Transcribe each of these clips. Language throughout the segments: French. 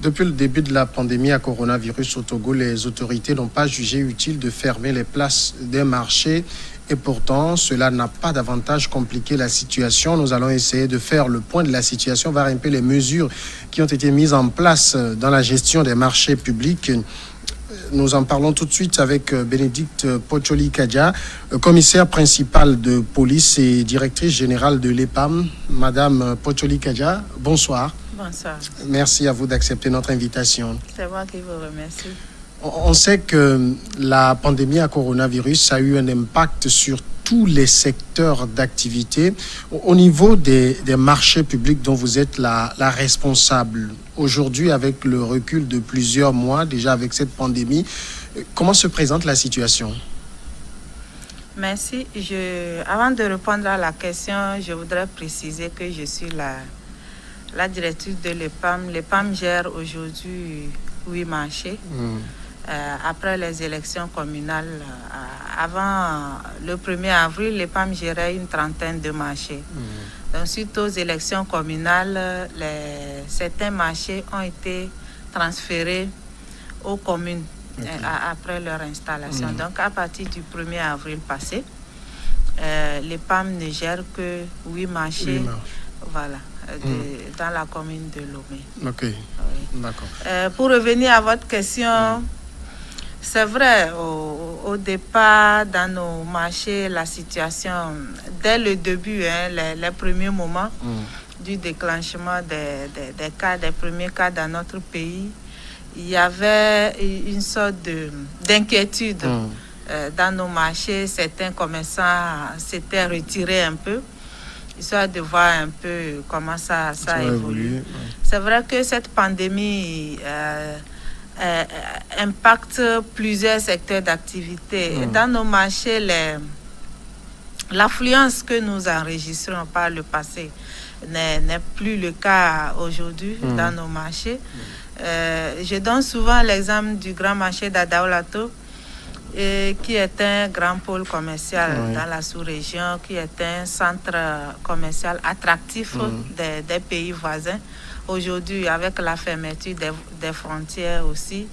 Depuis le début de la pandémie à coronavirus au Togo, les autorités n'ont pas jugé utile de fermer les places des marchés. Et pourtant, cela n'a pas davantage compliqué la situation. Nous allons essayer de faire le point de la situation, voir un peu les mesures qui ont été mises en place dans la gestion des marchés publics. Nous en parlons tout de suite avec Bénédicte Pocholi-Kadja, commissaire principale de police et directrice générale de l'EPAM. Madame Pocholi-Kadja, bonsoir. Bonsoir. Merci à vous d'accepter notre invitation. C'est moi qui vous remercie. On sait que la pandémie à coronavirus a eu un impact sur tous les secteurs d'activité. Au niveau des marchés publics dont vous êtes la responsable, aujourd'hui, avec le recul de plusieurs mois, déjà avec cette pandémie, comment se présente la situation? Merci. Avant de répondre à la question, je voudrais préciser que je suis la directrice de l'EPAM. L'EPAM gère aujourd'hui 8 marchés. Après les élections communales, avant le 1er avril, l'EPAM gérait une trentaine de marchés. Donc, suite aux élections communales, certains marchés ont été transférés aux communes après leur installation. Donc, à partir du 1er avril passé, l'EPAM ne gère que 8 marchés. Voilà. Dans la commune de Lomé. Ok, oui. D'accord. Pour revenir à votre question, c'est vrai, au départ, dans nos marchés, la situation, dès le début, les premiers moments du déclenchement des premiers cas dans notre pays, il y avait une sorte d'inquiétude dans nos marchés. Certains commerçants s'étaient retirés un peu, histoire de voir un peu comment ça évolue. Ouais. C'est vrai que cette pandémie impacte plusieurs secteurs d'activité. Dans nos marchés, l'affluence que nous enregistrons par le passé n'est plus le cas aujourd'hui dans nos marchés. Je donne souvent l'exemple du grand marché d'Adaolato, qui est un grand pôle commercial dans la sous-région, qui est un centre commercial attractif des pays voisins. Aujourd'hui, avec la fermeture des frontières aussi,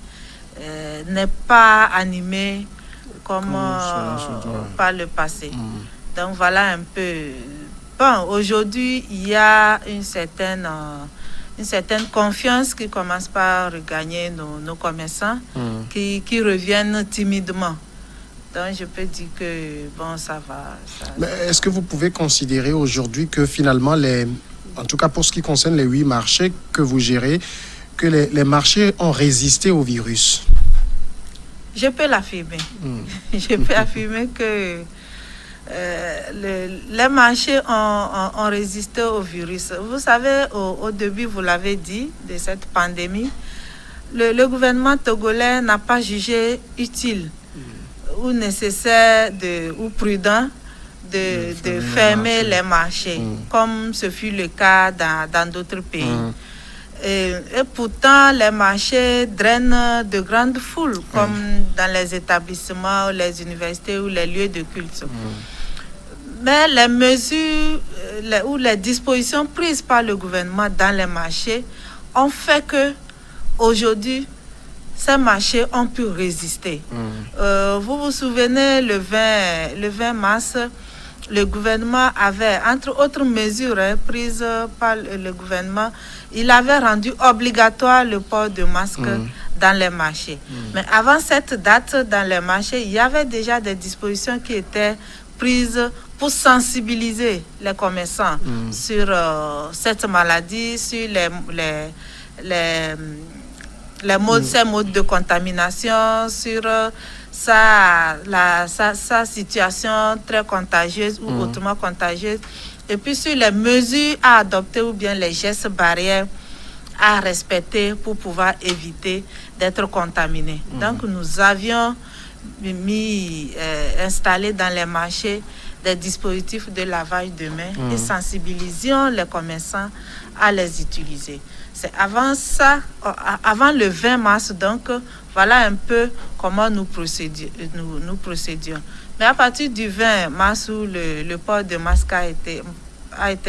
n'est pas animé comme par le passé. Donc voilà un peu. Bon, aujourd'hui, il y a une certaine confiance qui commence par regagner nos commerçants qui reviennent timidement. Donc, je peux dire que, bon, ça va. Mais est-ce que vous pouvez considérer aujourd'hui que finalement, en tout cas pour ce qui concerne les 8 marchés que vous gérez, que les marchés ont résisté au virus? Je peux l'affirmer. Je peux affirmer que les marchés ont résisté au virus. Vous savez, au début, vous l'avez dit, de cette pandémie, le gouvernement togolais n'a pas jugé utile ou nécessaire ou prudent de fermer les marchés, comme ce fut le cas dans d'autres pays. Et pourtant, les marchés drainent de grandes foules, comme dans les établissements, les universités ou les lieux de culte. Mais les mesures ou les dispositions prises par le gouvernement dans les marchés ont fait que aujourd'hui, ces marchés ont pu résister. Vous vous souvenez, le 20 mars, le gouvernement avait, entre autres mesures prises par le gouvernement, il avait rendu obligatoire le port de masque dans les marchés. Mais avant cette date, dans les marchés, il y avait déjà des dispositions qui étaient prises pour sensibiliser les commerçants sur cette maladie, sur ces modes de contamination, sur sa situation très contagieuse ou hautement contagieuse, et puis sur les mesures à adopter ou bien les gestes barrières à respecter pour pouvoir éviter d'être contaminés. Donc nous avions installé dans les marchés des dispositifs de lavage de mains et sensibilisions les commerçants à les utiliser. C'est avant ça, avant le 20 mars, donc, voilà un peu comment nous procédions. Mais à partir du 20 mars, où le port de masque a été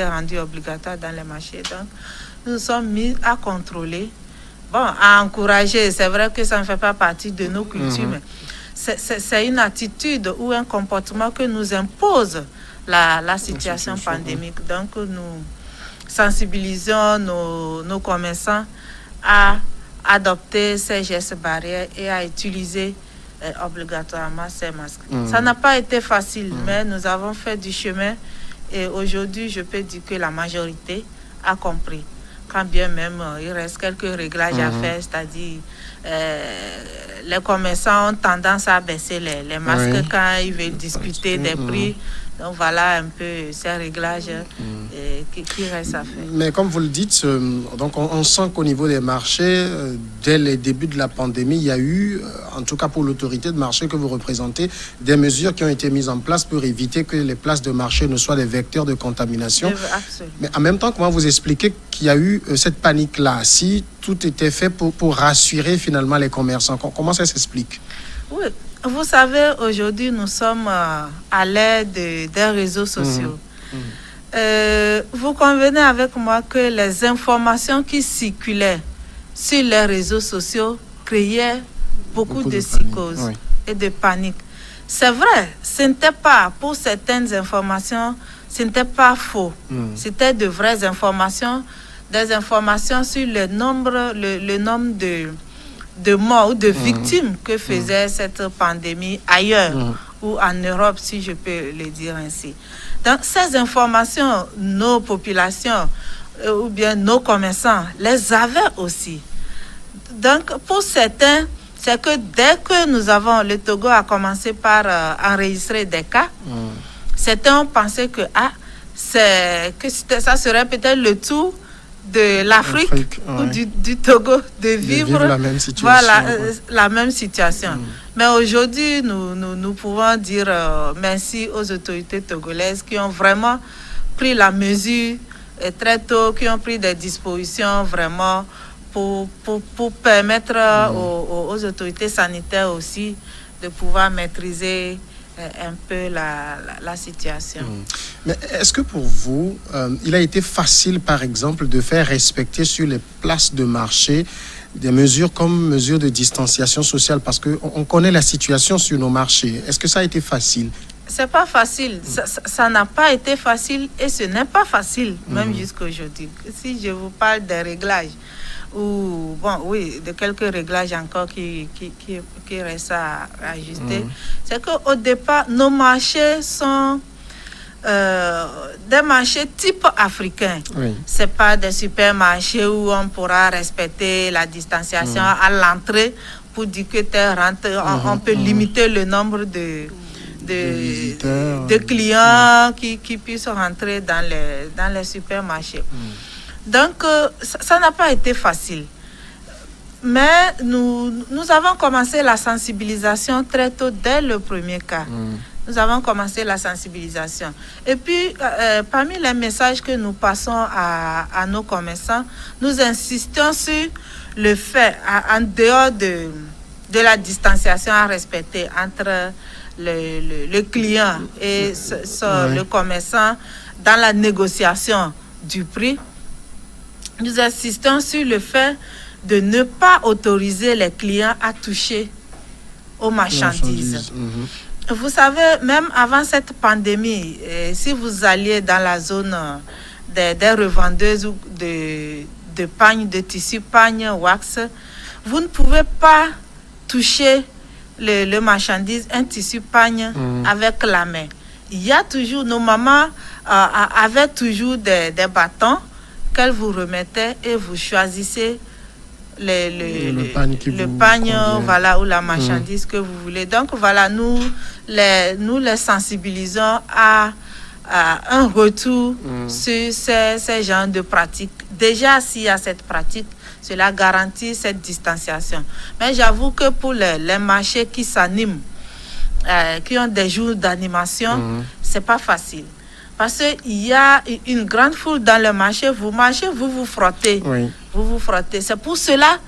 rendu obligatoire dans les marchés, donc, nous sommes mis à contrôler bon, à encourager. C'est vrai que ça ne fait pas partie de nos cultures, mais c'est une attitude ou un comportement que nous impose la situation pandémique. Donc, nous sensibilisons nos commerçants à adopter ces gestes barrières et à utiliser obligatoirement ces masques. Ça n'a pas été facile, mais nous avons fait du chemin et aujourd'hui, je peux dire que la majorité a compris. Quand bien même il reste quelques réglages à faire, c'est-à-dire les commerçants ont tendance à baisser les masques quand ils veulent discuter des prix. Donc voilà un peu ces réglages qui restent à faire. Mais comme vous le dites, donc on sent qu'au niveau des marchés, dès les débuts de la pandémie, il y a eu, en tout cas pour l'autorité de marché que vous représentez, des mesures qui ont été mises en place pour éviter que les places de marché ne soient des vecteurs de contamination. Absolument. Mais en même temps, comment vous expliquez qu'il y a eu cette panique-là, si tout était fait pour rassurer finalement les commerçants? Comment ça s'explique? Oui. Vous savez, aujourd'hui, nous sommes à l'ère des réseaux sociaux. Vous convenez avec moi que les informations qui circulaient sur les réseaux sociaux créaient beaucoup de psychose et de panique. C'est vrai, ce n'était pas, pour certaines informations, ce n'était pas faux. C'était de vraies informations, des informations sur le nombre de morts ou de victimes que faisait cette pandémie ailleurs ou en Europe, si je peux le dire ainsi. Donc, ces informations, nos populations ou bien nos commerçants les avaient aussi. Donc, pour certains, c'est que dès que le Togo a commencé par enregistrer des cas, certains ont pensé que ça serait peut-être le tour de l'Afrique ou du Togo de vivre la même situation. Voilà, la même situation. Mais aujourd'hui, nous pouvons dire merci aux autorités togolaises qui ont vraiment pris la mesure très tôt, qui ont pris des dispositions vraiment pour permettre aux autorités sanitaires aussi de pouvoir maîtriser un peu la situation. Mais est-ce que pour vous, il a été facile, par exemple, de faire respecter sur les places de marché des mesures comme mesures de distanciation sociale? Parce qu'on connaît la situation sur nos marchés. Est-ce que ça a été facile? C'est pas facile. Ça n'a pas été facile et ce n'est pas facile, même jusqu'à aujourd'hui. Si je vous parle des réglages, ou de quelques réglages encore qui restent à ajuster, c'est qu'au départ, nos marchés sont des marchés type africain. C'est pas des supermarchés où on pourra respecter la distanciation à l'entrée pour dire que on peut limiter le nombre de clients qui puissent rentrer dans les supermarchés. Donc, ça n'a pas été facile. Mais nous avons commencé la sensibilisation très tôt, dès le premier cas. Nous avons commencé la sensibilisation. Et puis, parmi les messages que nous passons à nos commerçants, nous insistons sur le fait, en dehors de la distanciation à respecter entre le client et le commerçant dans la négociation du prix, nous insistons sur le fait de ne pas autoriser les clients à toucher aux marchandises. Vous savez, même avant cette pandémie, si vous alliez dans la zone des revendeuses de pagnes, de tissus, pagnes, wax, vous ne pouvez pas toucher le marchandise, un tissu pagne avec la main. Il y a toujours, nos mamans avaient toujours des bâtons qu'elles vous remettaient et vous choisissez le pagne voilà, ou la marchandise que vous voulez. Donc voilà, nous les sensibilisons à un retour sur ces genres de pratiques. Déjà, s'il y a cette pratique, cela garantit cette distanciation. Mais j'avoue que pour les marchés qui s'animent, qui ont des jours d'animation, c'est pas facile. Parce qu'il y a une grande foule dans le marché, vous marchez, vous vous frottez. Vous vous frottez. C'est pour cela,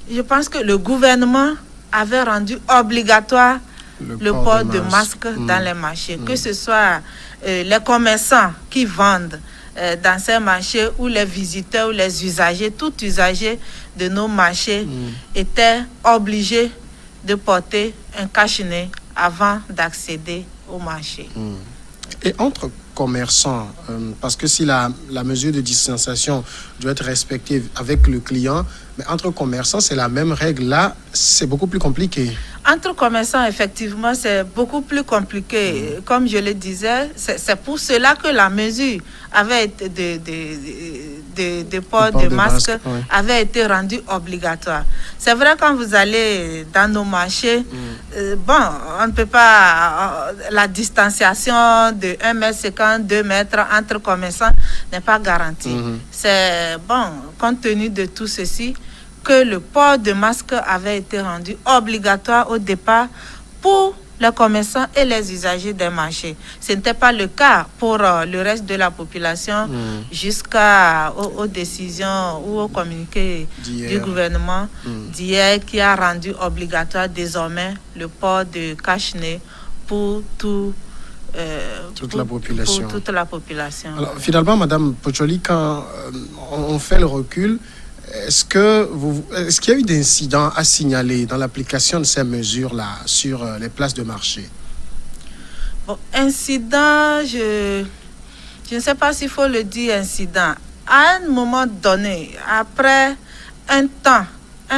je pense que le gouvernement avait rendu obligatoire le port de masque dans les marchés. Que ce soit les commerçants qui vendent dans ces marchés où les visiteurs ou les usagers, tout usager de nos marchés étaient obligés de porter un cache-nez avant d'accéder au marché. Et entre commerçants, parce que si la mesure de distanciation doit être respectée avec le client, mais entre commerçants, c'est la même règle. Là, c'est beaucoup plus compliqué. Entre commerçants, effectivement, c'est beaucoup plus compliqué. Comme je le disais, c'est pour cela que la mesure avait été de port de masque avait été rendue obligatoire. C'est vrai, quand vous allez dans nos marchés, bon, on ne peut pas... la distanciation de 1,50 m, 2 mètres entre commerçants n'est pas garantie. C'est bon, compte tenu de tout ceci, que le port de masque avait été rendu obligatoire au départ pour les commerçants et les usagers des marchés. Ce n'était pas le cas pour le reste de la population jusqu'aux décisions ou aux communiqués du gouvernement d'hier qui a rendu obligatoire désormais le port de cache-nez pour toute la population. Alors, finalement, Madame Pocholi, quand on fait le recul, est-ce qu'il y a eu d'incidents à signaler dans l'application de ces mesures-là sur les places de marché? Bon, incident, je ne sais pas s'il faut le dire incident. À un moment donné, après un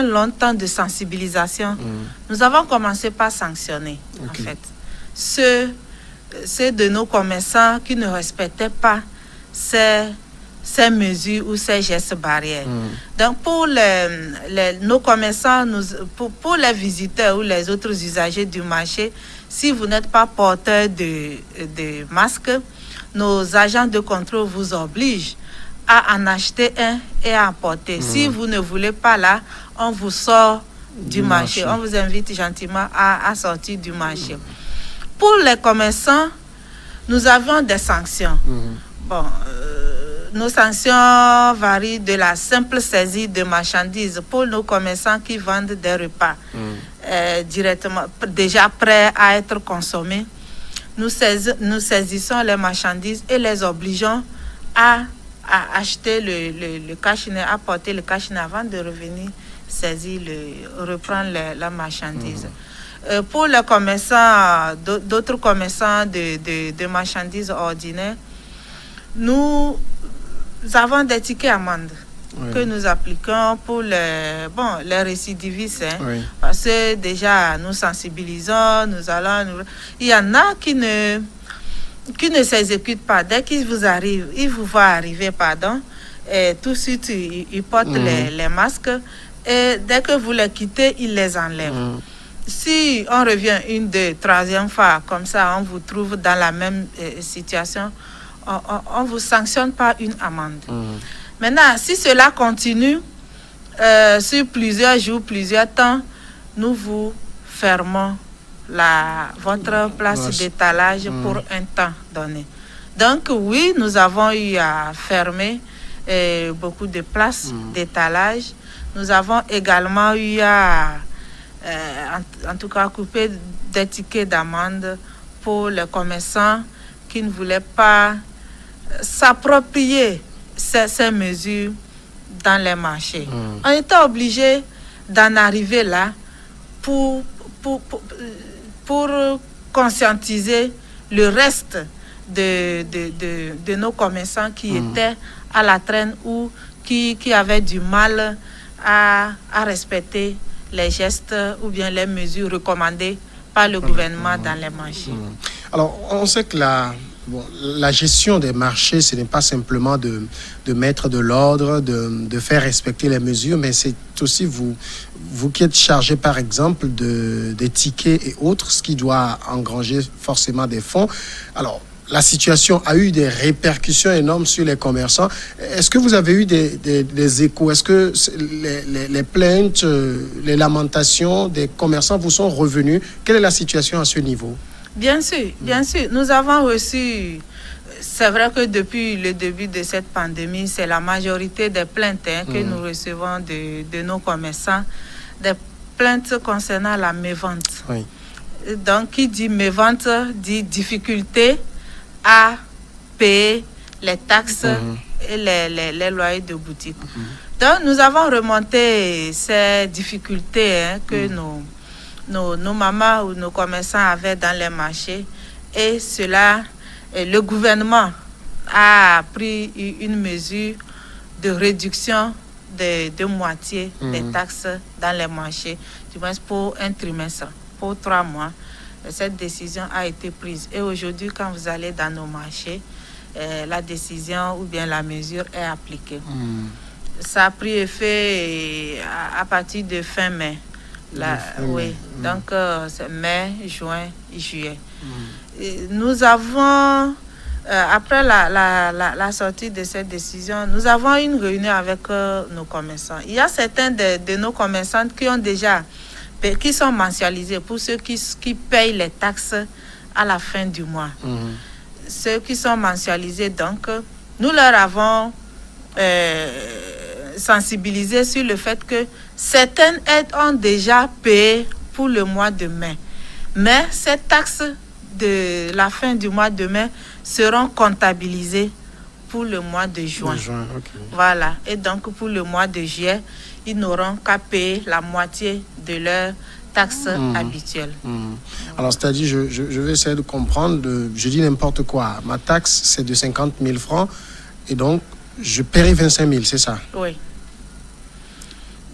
long temps de sensibilisation, nous avons commencé par sanctionner, en fait, ceux de nos commerçants qui ne respectaient pas ces mesures ou ces gestes barrières. Donc, pour nos commerçants, pour les visiteurs ou les autres usagers du marché, si vous n'êtes pas porteur de masque, nos agents de contrôle vous obligent à en acheter un et à en porter. Si vous ne voulez pas là, on vous sort du marché. On vous invite gentiment à sortir du marché. Pour les commerçants, nous avons des sanctions. Bon, nos sanctions varient de la simple saisie de marchandises pour nos commerçants qui vendent des repas directement, déjà prêts à être consommés. Nous saisissons les marchandises et les obligeons à acheter le cache-nez, à porter le cache-nez avant de revenir reprendre la marchandise. Pour les commerçants, d'autres commerçants de marchandises ordinaires, nous avons des tickets amendes que nous appliquons pour les récidivistes. Parce que déjà, nous sensibilisons, il y en a qui ne s'exécutent pas. Dès qu'ils vous voient arriver, et tout de suite, ils portent les masques. Et dès que vous les quittez, ils les enlèvent. Si on revient une, deux, troisième fois, comme ça, on vous trouve dans la même situation, on vous sanctionne par une amende. Maintenant, si cela continue sur plusieurs jours, plusieurs temps, nous vous fermons votre place d'étalage pour un temps donné. Donc oui, nous avons eu à fermer beaucoup de places d'étalage. Nous avons également eu à en tout cas couper des tickets d'amende pour les commerçants qui ne voulaient pas s'approprier ces mesures dans les marchés. On était obligé d'en arriver là pour conscientiser le reste de nos commerçants qui étaient à la traîne ou qui avaient du mal à respecter les gestes ou bien les mesures recommandées par le gouvernement dans les marchés. Alors, on sait que la gestion des marchés, ce n'est pas simplement de mettre de l'ordre, de faire respecter les mesures, mais c'est aussi vous qui êtes chargé, par exemple, des tickets et autres, ce qui doit engranger forcément des fonds. Alors, la situation a eu des répercussions énormes sur les commerçants. Est-ce que vous avez eu des échos? Est-ce que les plaintes, les lamentations des commerçants vous sont revenues? Quelle est la situation à ce niveau? Bien sûr, bien sûr. Nous avons reçu, c'est vrai que depuis le début de cette pandémie, c'est la majorité des plaintes que nous recevons de nos commerçants, des plaintes concernant la mévente. Oui. Donc, qui dit mévente dit difficulté à payer les taxes et les loyers de boutique. Donc, nous avons remonté ces difficultés que nos mamans ou nos commerçants avaient dans les marchés. Et cela, le gouvernement a pris une mesure de réduction de moitié des taxes dans les marchés, du moins pour un trimestre, pour 3 mois. Cette décision a été prise. Et aujourd'hui, quand vous allez dans nos marchés, la décision ou bien la mesure est appliquée. Ça a pris effet à partir de fin mai. Oui. Donc, c'est mai, juin, juillet. Nous avons, après la sortie de cette décision, nous avons une réunion avec nos commerçants. Il y a certains de nos commerçants qui sont mensualisés, pour ceux qui payent les taxes à la fin du mois. Ceux qui sont mensualisés, donc, nous leur avons sensibilisé sur le fait que certaines aides ont déjà payé pour le mois de mai. Mais ces taxes de la fin du mois de mai seront comptabilisées pour le mois de juin. Voilà. Et donc, pour le mois de juillet, ils n'auront qu'à payer la moitié de leurs taxes habituelles. Alors, c'est-à-dire, je vais essayer de comprendre, je dis n'importe quoi. Ma taxe, c'est de 50 000 francs, et donc, je paierai 25 000, c'est ça? Oui.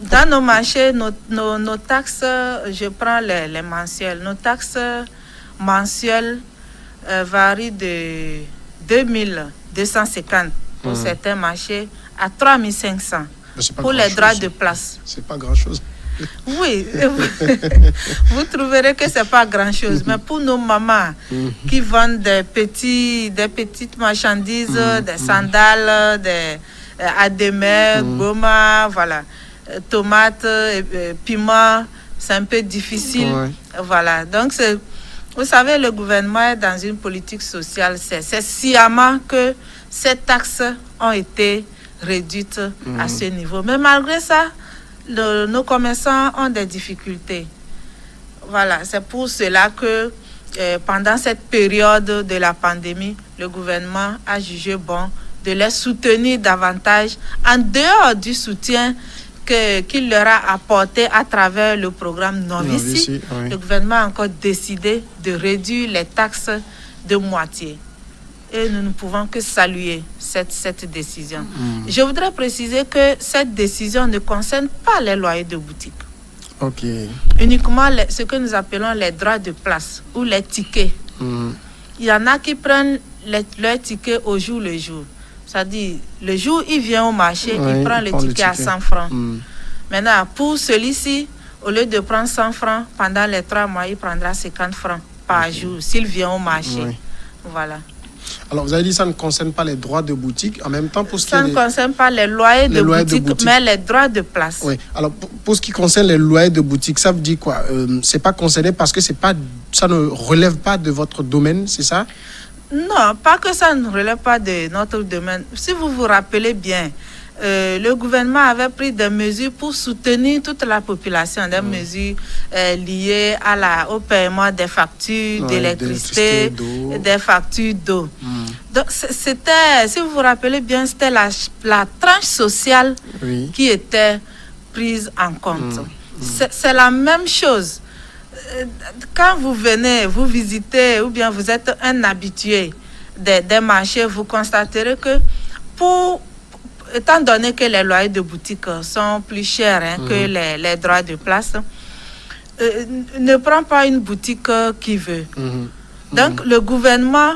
Dans nos marchés, nos taxes, je prends les mensuelles. Nos taxes mensuelles varient de 2250 pour certains marchés à 3500 pour les droits de place. C'est pas grand-chose. Oui, vous trouverez que c'est pas grand-chose. Mais pour nos mamans qui vendent des petites marchandises, des sandales, des adémers, gomma, voilà, tomates, piments, c'est un peu difficile. Voilà. Donc, vous savez, le gouvernement est dans une politique sociale. C'est sciemment que ces taxes ont été réduites à ce niveau. Mais malgré ça, nos commerçants ont des difficultés. Voilà, c'est pour cela que pendant cette période de la pandémie, le gouvernement a jugé bon de les soutenir davantage en dehors du soutien qu'il leur a apporté à travers le programme Novici. Le gouvernement a encore décidé de réduire les taxes de moitié. Et nous ne pouvons que saluer cette décision. Je voudrais préciser que cette décision ne concerne pas les loyers de boutique. Uniquement ce que nous appelons les droits de place ou les tickets. Il y en a qui prennent leurs tickets au jour le jour. C'est-à-dire, le jour où il vient au marché, il prend le ticket à 100 francs. Maintenant, pour celui-ci, au lieu de prendre 100 francs, pendant les 3 mois, il prendra 50 francs par jour s'il vient au marché. Voilà. Alors, vous avez dit que ça ne concerne pas les droits de boutique. En même temps, pour ce ça ne concerne pas les loyers de boutique, mais les droits de place. Oui. Alors, pour ce qui concerne les loyers de boutique, ça veut dire quoi? C'est pas concerné parce que ça ne relève pas de votre domaine, c'est ça? Non, pas que ça ne relève pas de notre domaine. Si vous vous rappelez bien, le gouvernement avait pris des mesures pour soutenir toute la population, des mesures liées au paiement des factures d'électricité, des factures d'eau. Donc, c'était, si vous vous rappelez bien, c'était la tranche sociale qui était prise en compte. C'est la même chose. Quand vous venez, vous visitez, ou bien vous êtes un habitué des marchés, vous constaterez que étant donné que les loyers de boutique sont plus chers que les droits de place, ne prend pas une boutique qui veut. Donc, le gouvernement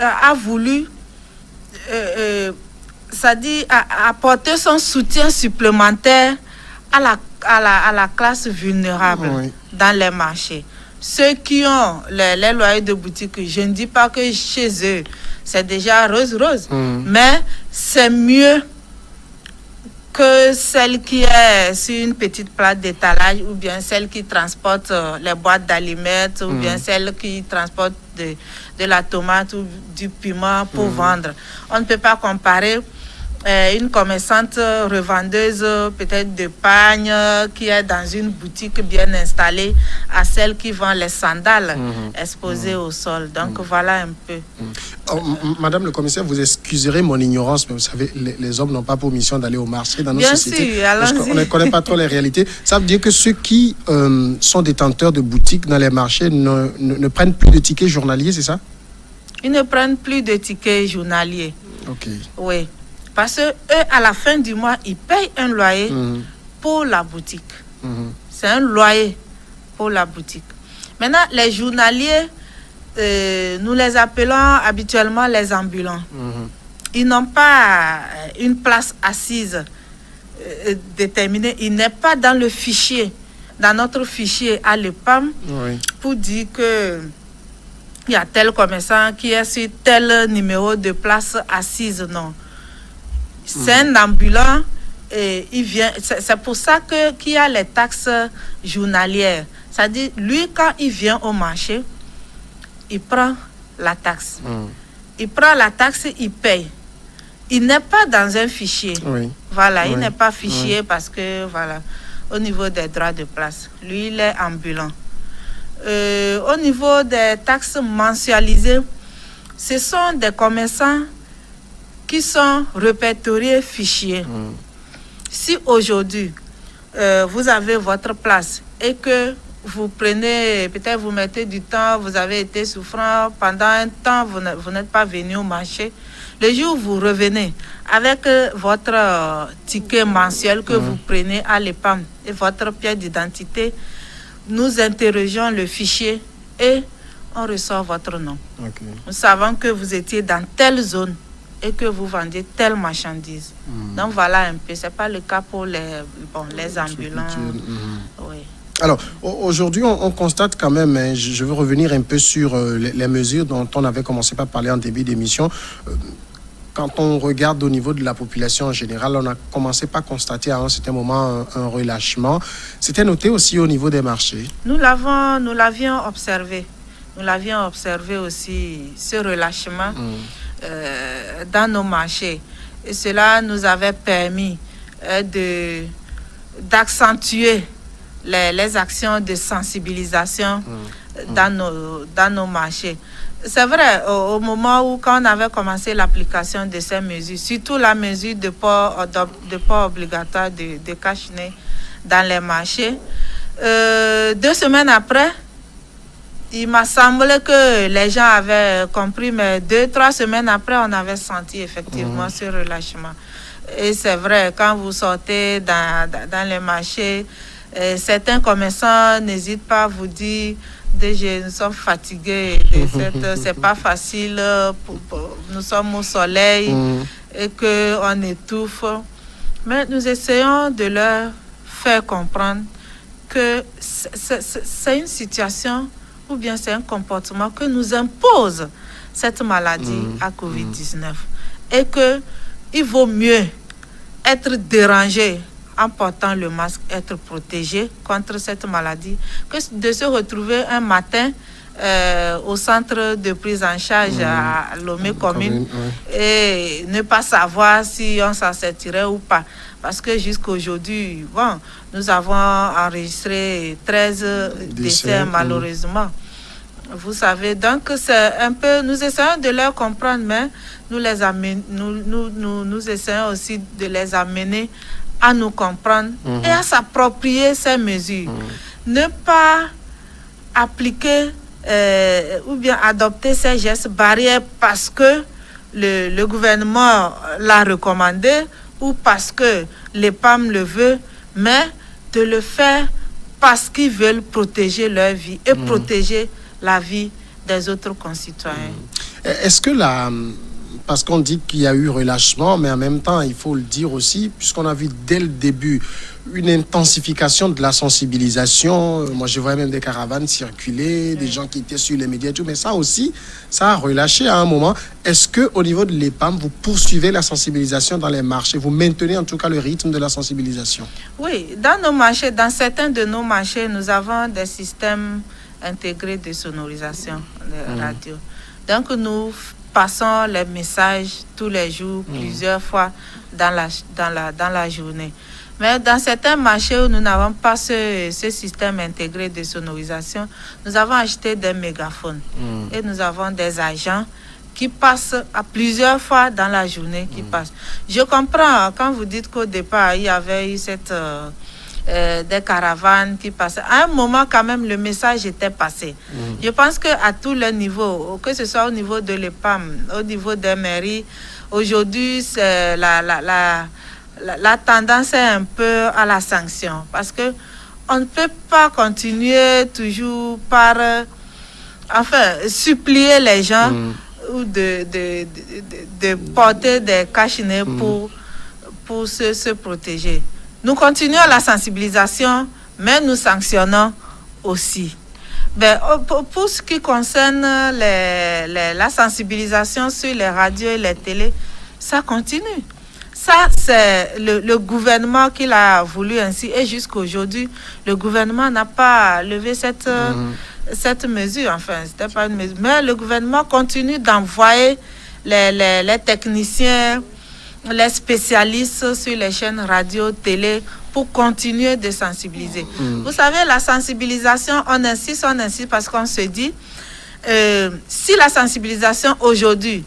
a voulu apporter son soutien supplémentaire à la classe vulnérable dans les marchés. Ceux qui ont les loyers de boutique, je ne dis pas que chez eux, c'est déjà rose, mais c'est mieux que celle qui est sur une petite plate d'étalage ou bien celle qui transporte les boîtes d'aliments ou bien celle qui transporte de la tomate ou du piment pour vendre. On ne peut pas comparer une commerçante revendeuse peut-être de pagne qui est dans une boutique bien installée à celle qui vend les sandales exposées au sol. Donc voilà un peu. Madame le commissaire, vous excuserez mon ignorance, mais vous savez, les hommes n'ont pas pour mission d'aller au marché dans nos bien sociétés. Sûr, parce qu'on ne connaît pas trop les réalités. Ça veut dire que ceux qui sont détenteurs de boutiques dans les marchés ne prennent plus de tickets journaliers, c'est ça? Ils ne prennent plus de tickets journaliers. Ok. Oui. Parce que eux, à la fin du mois, ils payent un loyer pour la boutique. C'est un loyer pour la boutique. Maintenant, les journaliers, nous les appelons habituellement les ambulants. Ils n'ont pas une place assise déterminée. Ils n'est pas dans le fichier, dans notre fichier à l'EPAM, pour dire que il y a tel commerçant qui est sur tel numéro de place assise. Non. C'est un ambulant et il vient. C'est pour ça qu'il y a les taxes journalières. C'est-à-dire, lui, quand il vient au marché, il prend la taxe. Il prend la taxe, il paye. Il n'est pas dans un fichier. Voilà, il n'est pas fichier parce que, voilà, au niveau des droits de place, lui, il est ambulant. Au niveau des taxes mensualisées, ce sont des commerçants qui sont répertoriés fichiers. Si aujourd'hui, vous avez votre place et que vous prenez, peut-être vous mettez du temps, vous avez été souffrant, pendant un temps, vous n'êtes pas venu au marché, le jour où vous revenez avec votre ticket mensuel que vous prenez à l'EPAM et votre pièce d'identité, nous interrogeons le fichier et on ressort votre nom. Nous savons que vous étiez dans telle zone et que vous vendez telle marchandise. Donc voilà un peu. Ce n'est pas le cas pour les ambulants. Oui. Alors, aujourd'hui, on constate quand même, hein, je veux revenir un peu sur les mesures dont on avait commencé par parler en début d'émission. Quand on regarde au niveau de la population en général, on a commencé par constater à un certain moment un relâchement. C'était noté aussi au niveau des marchés. Nous l'avions observé. Nous l'avions observé aussi, ce relâchement dans nos marchés. Et cela nous avait permis d'accentuer les actions de sensibilisation dans nos marchés. C'est vrai, au moment où quand on avait commencé l'application de ces mesures, surtout la mesure de port obligatoire de cache-nez dans les marchés, 2 semaines après, il m'a semblé que les gens avaient compris, mais 2-3 semaines après, on avait senti effectivement ce relâchement. Et c'est vrai, quand vous sortez dans les marchés, certains commerçants n'hésitent pas à vous dire: nous sommes fatigués, c'est pas facile, nous sommes au soleil et qu'on étouffe. Mais nous essayons de leur faire comprendre que c'est une situation ou bien c'est un comportement que nous impose cette maladie à Covid-19 et qu'il vaut mieux être dérangé en portant le masque, être protégé contre cette maladie, que de se retrouver un matin au centre de prise en charge à Lomé commune et ne pas savoir si on s'en sortirait ou pas. Parce que jusqu'aujourd'hui, nous avons enregistré 13 décès malheureusement. Vous savez, donc c'est un peu, nous essayons de leur comprendre, mais nous essayons aussi de les amener à nous comprendre et à s'approprier ces mesures. Ne pas appliquer ou bien adopter ces gestes barrières parce que le gouvernement l'a recommandé ou parce que l'EPAM le veut, mais de le faire parce qu'ils veulent protéger leur vie et protéger la vie des autres concitoyens. Est-ce que parce qu'on dit qu'il y a eu relâchement, mais en même temps, il faut le dire aussi, puisqu'on a vu dès le début une intensification de la sensibilisation. Moi, je voyais même des caravanes circuler, des gens qui étaient sur les médias et tout, mais ça aussi, ça a relâché à un moment. Est-ce qu'au niveau de l'EPAM, vous poursuivez la sensibilisation dans les marchés? Vous maintenez en tout cas le rythme de la sensibilisation? Oui, dans nos marchés, dans certains de nos marchés, nous avons des systèmes intégrés de sonorisation de radio. Donc, nous passons les messages tous les jours, plusieurs fois dans la journée. Mais dans certains marchés où nous n'avons pas ce système intégré de sonorisation, nous avons acheté des mégaphones et nous avons des agents qui passent à plusieurs fois dans la journée qui passent. Je comprends quand vous dites qu'au départ, il y avait eu des caravanes qui passaient. À un moment, quand même, le message était passé. Je pense qu'à tous les niveaux, que ce soit au niveau de l'EPAM, au niveau des mairies, aujourd'hui, c'est la tendance est un peu à la sanction. Parce que on ne peut pas continuer toujours par supplier les gens ou de porter des cache-nez pour se protéger. Nous continuons la sensibilisation, mais nous sanctionnons aussi. Pour ce qui concerne la sensibilisation sur les radios et les télés, ça continue. Ça, c'est le gouvernement qui l'a voulu ainsi. Et jusqu'aujourd'hui, le gouvernement n'a pas levé cette mesure. Enfin, c'était pas une mesure. Mais le gouvernement continue d'envoyer les techniciens, les spécialistes sur les chaînes radio, télé, pour continuer de sensibiliser. Vous savez, la sensibilisation, on insiste parce qu'on se dit, si la sensibilisation aujourd'hui,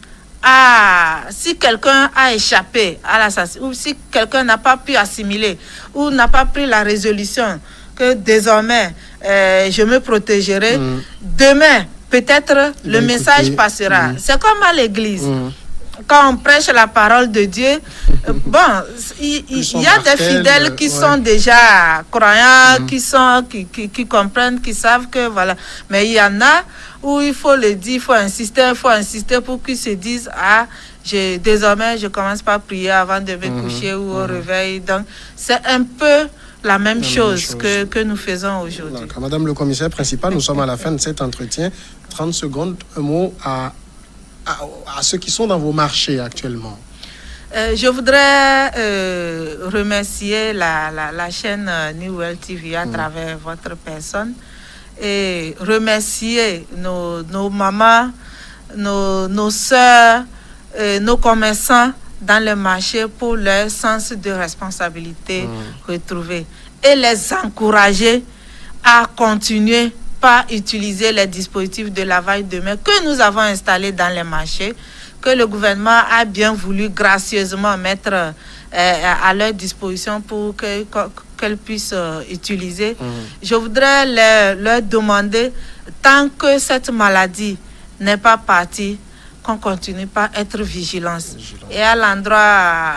si quelqu'un a échappé à la sensibilisation, ou si quelqu'un n'a pas pu assimiler, ou n'a pas pris la résolution que désormais, je me protégerai, demain, peut-être, le message passera. C'est comme à l'église. Quand on prêche la parole de Dieu, il y a des fidèles qui sont déjà croyants, qui comprennent, qui savent que voilà. Mais il y en a où il faut le dire, il faut insister pour qu'ils se disent désormais je commence par prier avant de me coucher ou au réveil. Donc c'est un peu la même chose que nous faisons aujourd'hui. Madame le commissaire principal, nous sommes à la fin de cet entretien. 30 secondes, un mot à ceux qui sont dans vos marchés actuellement. Je voudrais remercier la chaîne New World TV à travers votre personne et remercier nos mamans, nos soeurs, nos commerçants dans le marché pour leur sens de responsabilité retrouvé et les encourager à continuer par utiliser les dispositifs de lavage de mains que nous avons installés dans les marchés, que le gouvernement a bien voulu gracieusement mettre à leur disposition pour qu'elles puissent utiliser. Je voudrais leur demander, tant que cette maladie n'est pas partie, qu'on continue par être vigilant. Et à l'endroit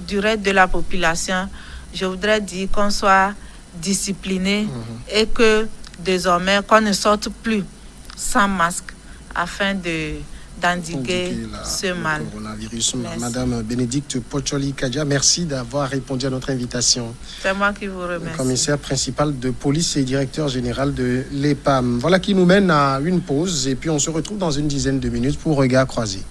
du reste de la population, je voudrais dire qu'on soit discipliné et que désormais qu'on ne sorte plus sans masque afin d'endiguer ce mal. Madame Bénédicte Pocholi-Kadia, merci d'avoir répondu à notre invitation. C'est moi qui vous remercie. Commissaire principal de police et directeur général de l'EPAM. Voilà qui nous mène à une pause et puis on se retrouve dans une dizaine de minutes pour Regard croisé.